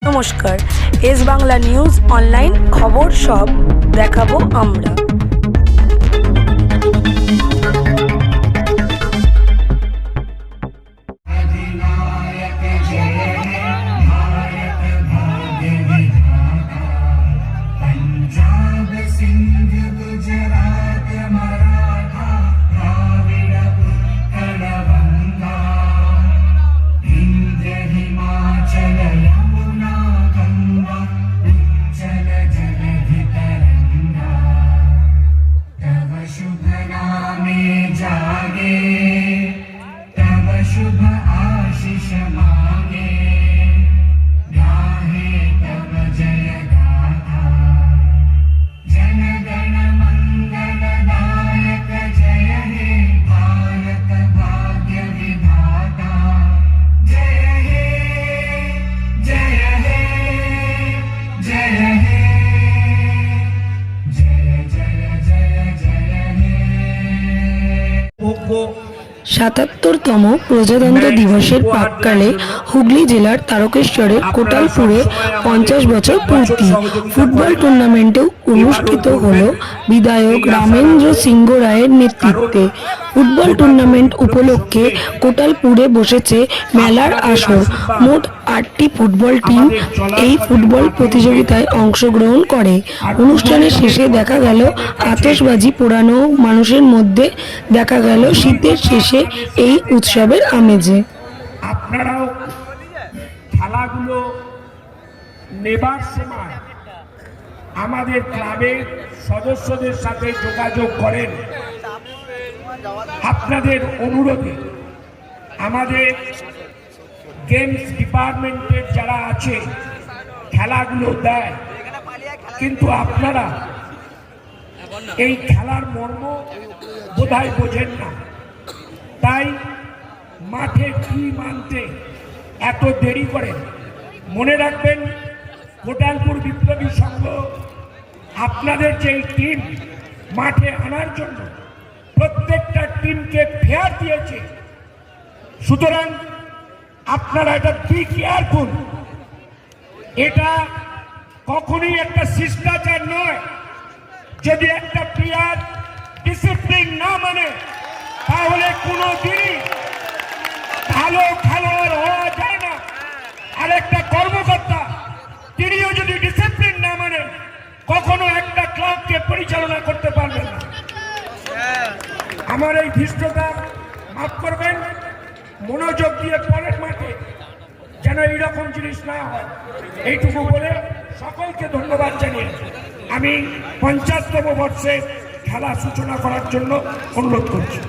নমস্কার, S Bangla news online খবর সব দেখাবো আমরা। সাতাত্তরতম প্রজাতন্ত্র দিবসের প্রাক্কালে হুগলি জেলার তারকেশ্বরের কোটালপুরে 50 বছর পূর্তি ফুটবল টুর্নামেন্টেও অনুষ্ঠিত হল বিধায়ক রামেন্দ্র সিংহ রায়ের নেতৃত্বে। ফুটবল টুর্নামেন্ট উপলক্ষে কোটালপুরে বসেছে মেলার আসর। মোট 8টি ফুটবল টিম এই ফুটবল প্রতিযোগিতায় অংশগ্রহণ করে। অনুষ্ঠানের শেষে দেখা গেল আতশবাজি পোড়ানো, মানুষের মধ্যে দেখা গেল শীতের শেষে এই উৎসবের আমেজে। আপনারাও খেলাগুলো নেবার সময় আমাদের ক্লাবের সদস্যদের সাথে যোগাযোগ করেন। আপনাদের অনুরোধে আমাদের গেমস ডিপার্টমেন্টের যারা আছে খেলাগুলো দেয়, কিন্তু আপনারা এই খেলার মর্ম বোধহয় বোঝেন না। তাই মাঠে কি মানতে এত দেরি করেন। মনে রাখবেন, কোটালপুর বিপ্লবী সংঘ আপনাদের যে টিম মাঠে আনার জন্য প্রত্যেকটা টিমকে ফেয়ার দিয়েছে। সুতরাং আপনারা এটা বি কেয়ারফুল। এটা কখনোই একটা শিষ্টাচার নয়। যদি একটা প্লেয়ার ডিসিপ্লিন না মানে তাহলে কোনো দিনই ভালো খেলোয়াড় হওয়া যায় না। আর একটা কর্মকর্তা তিনিও যদি ডিসিপ্লিন না মানে কখনো একটা ক্লাবকে পরিচালনা করতে পারবেন না। আমার এই ধৃষ্টতা মাফ করবেন, মনোযোগ দিয়ে পরের মাঠে যেন এইরকম জিনিস না হয়, এইটুকু বলে সকলকে ধন্যবাদ জানিয়ে আমি 50তম বর্ষে খেলা সূচনা করার জন্য অনুরোধ করছি।